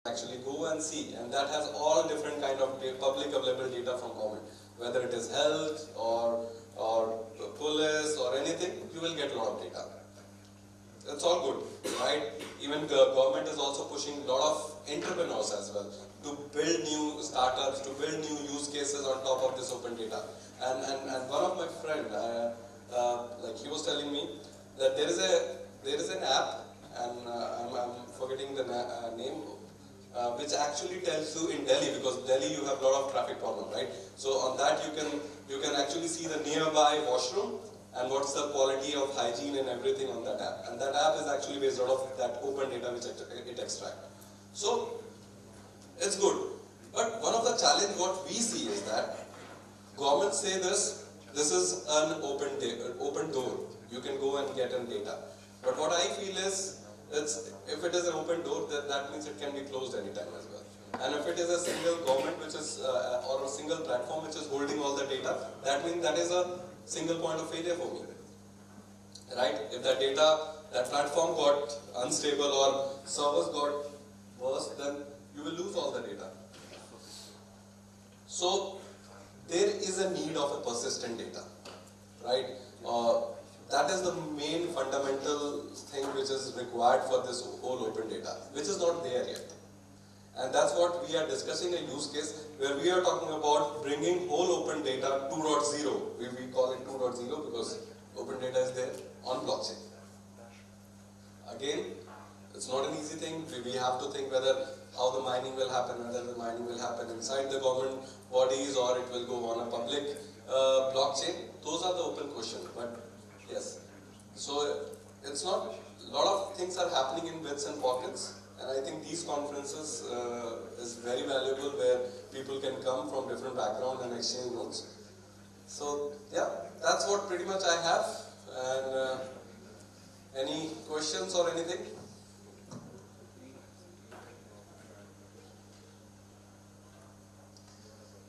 actually go and see, and that has all different kind of public available data from government, whether it is health or police or anything, you will get a lot of data. It's all good, right? Even the government is also pushing a lot of entrepreneurs as well to build new startups, to build new use cases on top of this open data. And one of my friend, like he was telling me that there is an app, and I'm forgetting the name, which actually tells you in Delhi, because Delhi you have a lot of traffic problem, right? So on that you can actually see the nearby washroom and what's the quality of hygiene and everything on that app. And that app is actually based out of that open data which it extracts. So it's good. But one of the challenge what we see is that government say this is an open door. You can go and get in data. But what I feel is if it is an open door, then that means it can be closed anytime as well. And if it is a single government which is or a single platform which is holding all the data, that means that is a single point of failure for me, right? If that data, that platform got unstable or servers got worse, then you will lose all the data. So there is a need of a persistent data, right? That is the main fundamental thing which is required for this whole open data, which is not there yet. And that's what we are discussing, a use case where we are talking about bringing whole open data 2.0. We call it 2.0 because open data is there on blockchain. Again, it's not an easy thing. We have to think whether how the mining will happen, whether the mining will happen inside the government bodies or it will go on a public blockchain. Those are the open questions. But yes, so it's not, a lot of things are happening in bits and pockets. And I think these conferences is very valuable where people can come from different backgrounds and exchange notes. So yeah, that's what pretty much I have. And any questions or anything?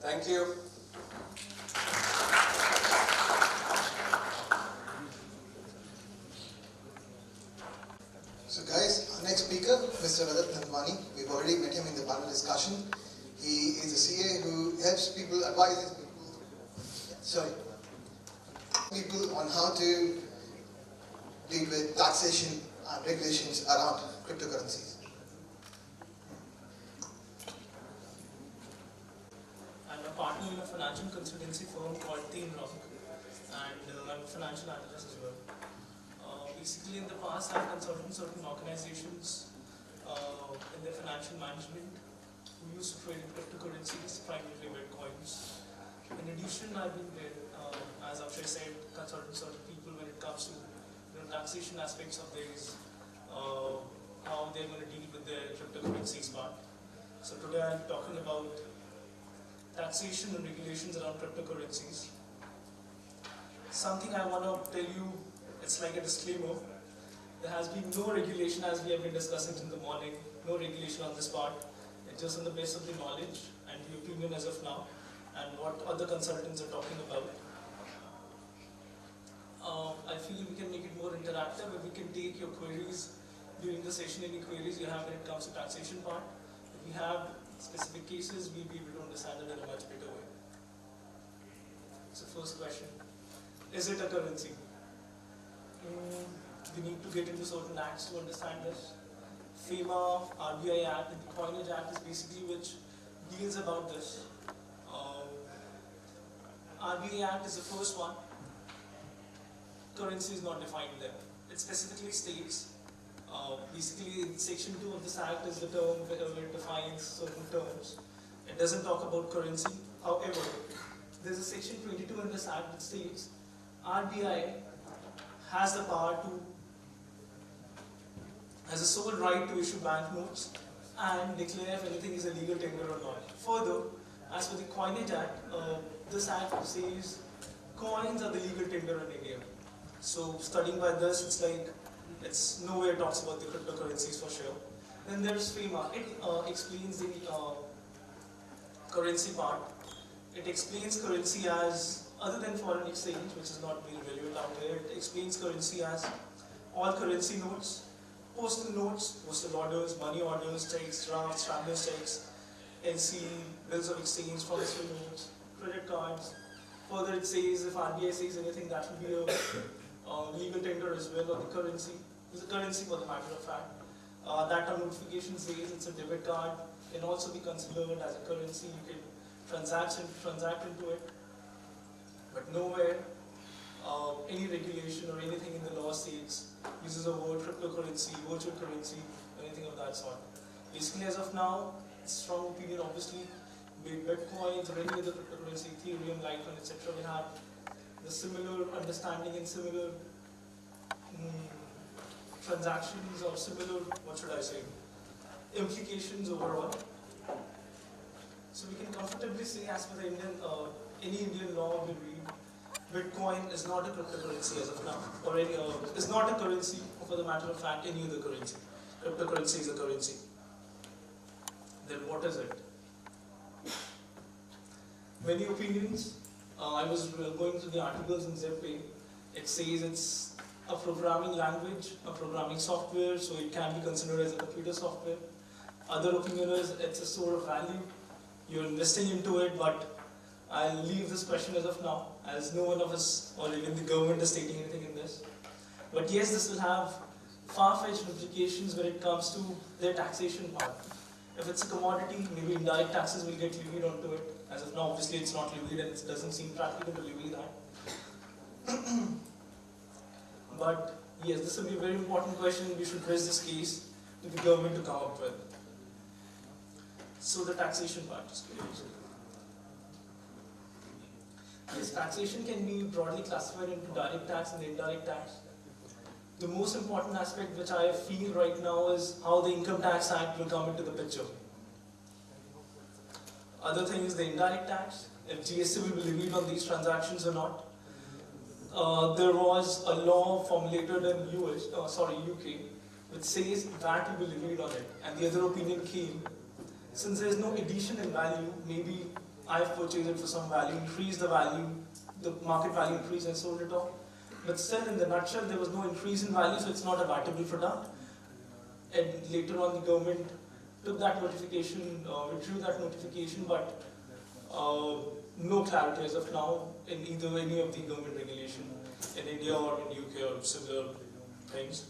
Thank you. So guys, our next speaker, Mr. Rajat Nandwani, we've already met him in the panel discussion. He is a CA who helps people, advises people on how to deal with taxation and regulations around cryptocurrencies. I'm a partner in a financial consultancy firm called Team Rock, and I'm a financial analyst as well. Basically, in the past, I've consulted certain organizations in their financial management who used to trade in cryptocurrencies, primarily Bitcoins. In addition, I've been there, as Akshay said, consulting certain people when it comes to taxation aspects of these, how they're going to deal with their cryptocurrencies part. So today I'm talking about taxation and regulations around cryptocurrencies. Something I want to tell you, it's like a disclaimer. There has been no regulation, as we have been discussing in the morning, no regulation on this part. It's just on the basis of the knowledge and the opinion as of now, and what other consultants are talking about. I feel we can make it more interactive if we can take your queries during the session, any queries you have when it comes to taxation part. If we have specific cases, we'll be able to understand it in a much better way. So first question, is it a currency? We need to get into certain acts to understand this. FEMA, RBI Act, and the Coinage Act is basically which deals about this. RBI Act is the first one. Currency is not defined there. It specifically states, basically in section 2 of this act is the term where it defines certain terms. It doesn't talk about currency. However, there's a section 22 in this act that states RBI has the power to, has a sole right to issue banknotes and declare if anything is a legal tender or not. Further, as for the Coinage Act, this act says coins are the legal tender in India. So studying by this, it's like, it's nowhere talks about the cryptocurrencies for sure. Then there's FEMA. It explains the currency part. It explains currency as, other than foreign exchange, which is not very relevant out there, it explains currency as all currency notes, postal notes, postal orders, money orders, checks, drafts, traveler's checks, LC, bills of exchange, promissory notes, credit cards. Further, it says if RBI says anything, that will be a legal tender as well, or the currency. It's a currency for the matter of fact. That notification says it's a debit card, can also be considered as a currency. You can transact into it, but nowhere any regulation or anything in the law states uses a word cryptocurrency, virtual currency, or anything of that sort. Basically, as of now, it's a strong opinion, obviously, be it Bitcoins or any other cryptocurrency, Ethereum, Litecoin, etc., will have the similar understanding and similar transactions or similar, what should I say, implications overall. So we can comfortably say, as per the any Indian law we read, Bitcoin is not a cryptocurrency as of now, or any, is not a currency, or for the matter of fact, any other currency. Cryptocurrency is a currency. Then what is it? Many opinions. I was going through the articles in ZipPay. It says it's a programming language, a programming software, so it can be considered as a computer software. Other opinion is it's a store of value. You're investing into it, but I'll leave this question as of now, as no one of us or even the government is stating anything in this. But yes, this will have far-fetched implications when it comes to their taxation part. If it's a commodity, maybe indirect taxes will get levied onto it. As of now, obviously it's not levied and it doesn't seem practical to levy that. But yes, this will be a very important question. We should raise this case to the government to come up with. So the taxation part is clear. Yes, taxation can be broadly classified into direct tax and indirect tax. The most important aspect which I feel right now is how the Income Tax Act will come into the picture. Other thing is the indirect tax, if GST will be levied on these transactions or not. There was a law formulated in UK, which says VAT will be levied on it. And the other opinion came, since there is no addition in value, maybe I have purchased it for some value, increased the value, the market value increased and sold it off. But still, in the nutshell, there was no increase in value, so it's not a vatable product. And later on, the government took that notification, withdrew that notification, but no clarity as of now in either any of the government regulation in India or in UK or similar things.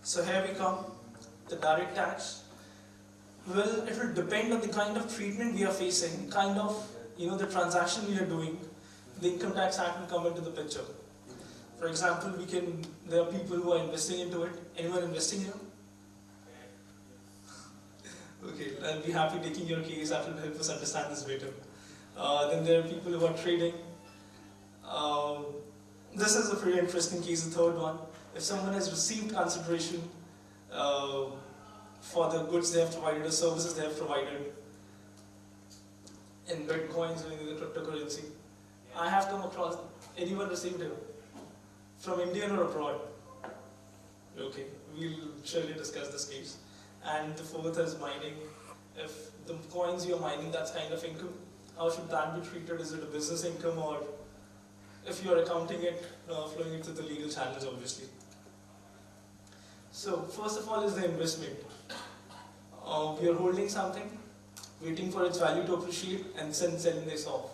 So here we come, the direct tax. Well, it will depend on the kind of treatment we are facing, kind of, the transaction we are doing. The Income Tax Act will come into the picture. For example, there are people who are investing into it. Anyone investing here? Okay, I'll be happy taking your case. That will help us understand this better. Then there are people who are trading. This is a pretty interesting case, the third one. If someone has received consideration for the goods they have provided, the services they have provided in Bitcoins or in the cryptocurrency, I have come across, anyone received it? From India or abroad? Okay, we'll surely discuss this case. And the fourth is mining. If the coins you're mining, that's kind of income, how should that be treated? Is it a business income, or if you're accounting it, flowing it through the legal channels, obviously. So, first of all is the investment. We are holding something, waiting for its value to appreciate, and then selling this off.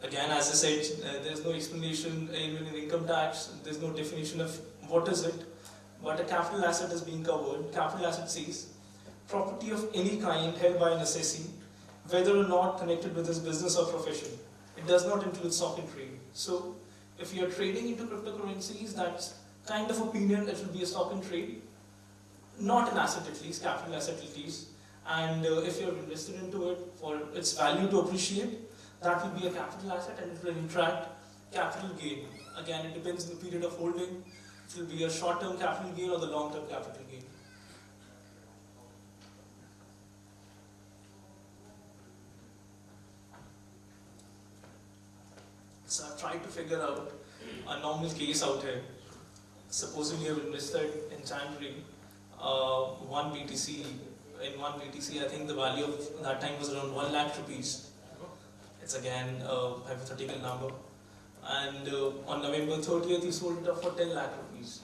Again, as I said, there's no explanation even in income tax, there's no definition of what is it, but a capital asset is being covered. Capital asset says, property of any kind held by an assessee, whether or not connected with his business or profession. It does not include stock and trade. So, if you are trading into cryptocurrencies, that's kind of opinion, it will be a stock and trade. Not an asset at least, capital asset at least. And if you're invested into it for its value to appreciate, that will be a capital asset and it will attract capital gain. Again, it depends on the period of holding. It will be a short-term capital gain or the long-term capital gain. So I've tried to figure out a normal case out here. Supposing you have invested in January, one BTC. In one BTC, I think the value of that time was around 1 lakh rupees. It's again a hypothetical number. And on November 30th, you sold it off for 10 lakh rupees.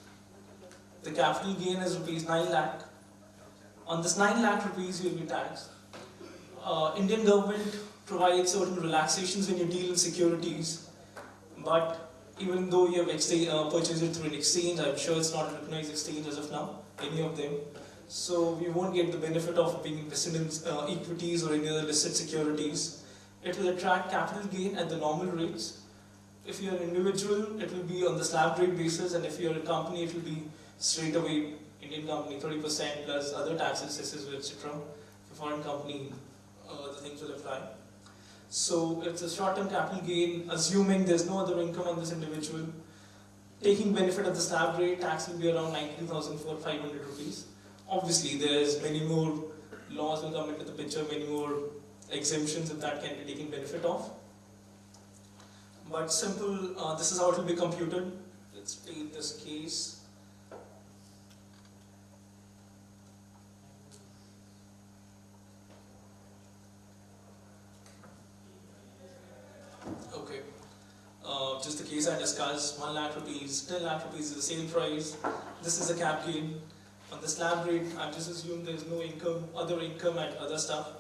the capital gain is rupees 9 lakh. On this 9 lakh rupees, you will be taxed. Indian government provides certain relaxations when you deal in securities, but even though you have purchased it through an exchange, I'm sure it's not a recognized exchange as of now, any of them. So we won't get the benefit of being invested in equities or any other listed securities. It will attract capital gain at the normal rates. If you're an individual, it will be on the slab rate basis, and if you're a company, it will be straight away Indian company 30% plus other taxes, cesses, etc. For foreign company, the things will apply. So it's a short-term capital gain, assuming there's no other income on this individual. Taking benefit of the slab rate, tax will be around 19,500 rupees. Obviously, there's many more laws will come into the picture, many more exemptions if that can be taken benefit of. But simple, this is how it will be computed. Let's take this case. Okay. Just the case I discussed, 1 lakh rupees, 10 lakh rupees is the sale price. This is the cap gain. On the slab rate, I've just assumed there's no income, other income and other stuff.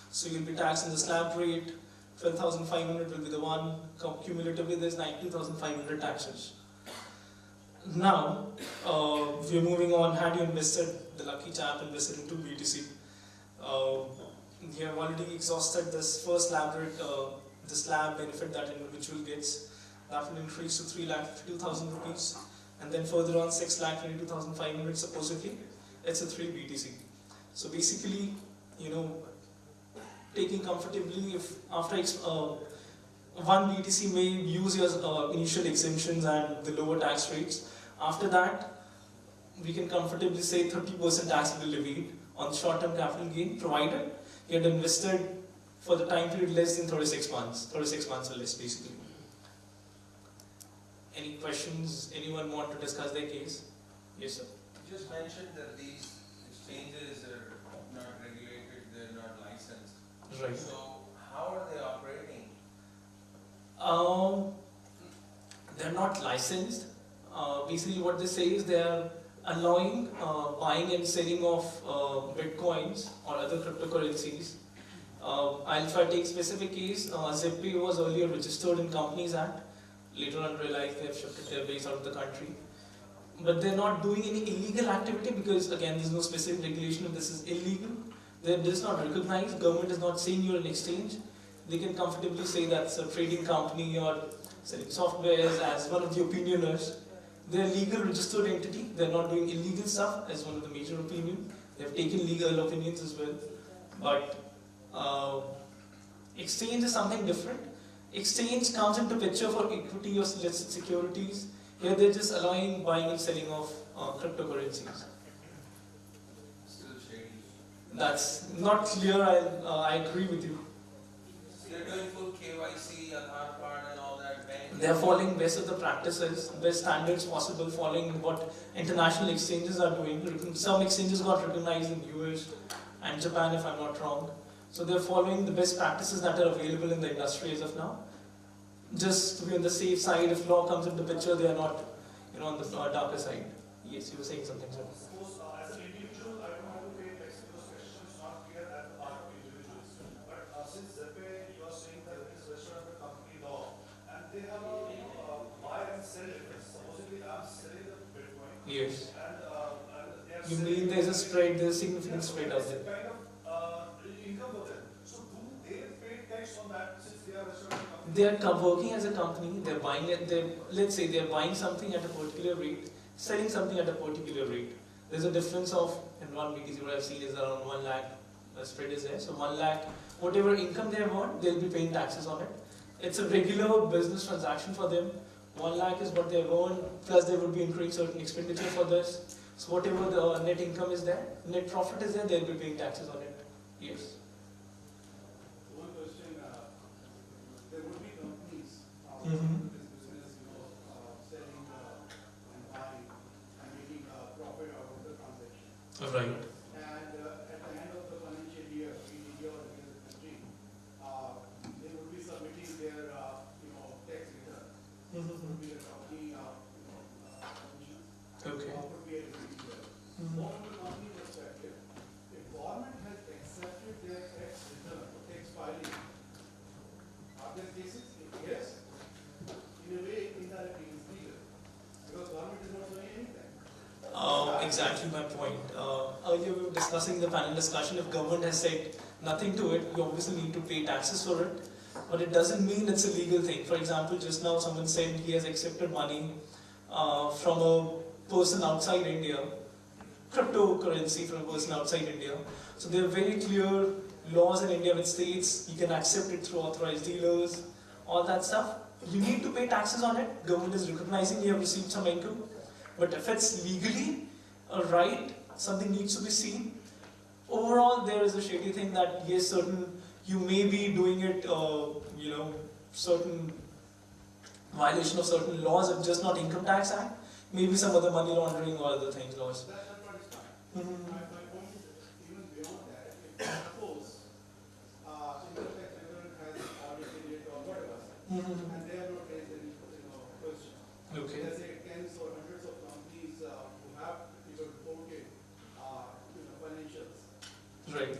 So you'll be taxed in the slab rate. 12,500 will be the one. Cumulatively, there's 19,500 taxes. Now, we're moving on. Had you invested, the lucky chap invested into BTC. You have already exhausted this first slab rate, the slab benefit that individual gets. That will increase to 3,52,000 rupees. And then further on, 6,22,500 supposedly. It's a 3 BTC. So basically, you know, taking comfortably, if after one BTC may use your initial exemptions and the lower tax rates. After that, we can comfortably say 30% tax will be levied on short-term capital gain, provided you had invested for the time period less than 36 months. 36 months or less, basically. Any questions? Anyone want to discuss their case? Yes, sir. You just mentioned that these exchanges are not regulated, they're not licensed. Right. So, how are they operating? They're not licensed. Basically, what they say is they are allowing buying and selling of bitcoins or other cryptocurrencies. If I take specific case, ZipPay was earlier registered in Companies Act. Later on, realized they have shifted their base out of the country. But they're not doing any illegal activity because, again, there's no specific regulation if this is illegal. They're just not recognized. Government is not saying you're an exchange. They can comfortably say that's a trading company or selling softwares as one of the opinioners. They're a legal registered entity. They're not doing illegal stuff as one of the major opinion. They've taken legal opinions as well. But exchange is something different. Exchange comes into picture for equity or listed securities. Here they're just allowing buying and selling of cryptocurrencies. Still shady. That's not clear. I agree with you. So they're doing full KYC, Aadhaar card and all that. They're following best of the practices, best standards possible, following what international exchanges are doing. Some exchanges got recognized in US and Japan, if I'm not wrong. So they're following the best practices that are available in the industry as of now. Just to be on the safe side, if law comes into the picture, they are not, on the darker side. Yes, you were saying something, sir. Suppose as an individual, I don't have to pay tax because question is not clear at the part of individuals. But since ZPay, you are saying that it is registered under company law, and they have a buy and sell difference. Supposedly, I'm selling the Bitcoin. Yes. And they are You mean there's a spread, there's a significant spread out there? kind of income for them. So do they pay tax on that since they are registered under company? They are working as a company, they're buying it, let's say they're buying something at a particular rate, selling something at a particular rate. There's a difference of, in one BTC what I've seen is around 1 lakh, the spread is there. So 1 lakh, whatever income they have earned, they'll be paying taxes on it. It's a regular business transaction for them. 1 lakh is what they have earned, plus they would be incurring certain expenditure for this. So whatever the net income is there, net profit is there, they'll be paying taxes on it. Yes. One question, there would be companies Mm-hmm. this business, selling and buying and making profit out of the transaction. Right. And at the end of the financial year, in India or in the country, they would be submitting their, tax return. Mm-hmm. Would be a company, commission. Okay. Would be a revenue. exactly my point. Earlier we were discussing the panel discussion, if government has said nothing to it, you obviously need to pay taxes for it, but it doesn't mean it's a legal thing. For example, just now someone said he has accepted money from a person outside India, cryptocurrency from a person outside India. So there are very clear laws in India which states you can accept it through authorized dealers, all that stuff. You need to pay taxes on it. Government is recognizing you have received some income. But if it's legally a right, something needs to be seen. Overall, there is a shady thing that yes, you may be doing it, certain violation of certain laws, of just not Income Tax Act, maybe some other money laundering or other things laws. That part is fine. My point is even beyond that, if suppose income tax return has audited it or whatever, and they have not raised any question. Okay. Let's say tens or hundreds of companies who have reported financials. Right.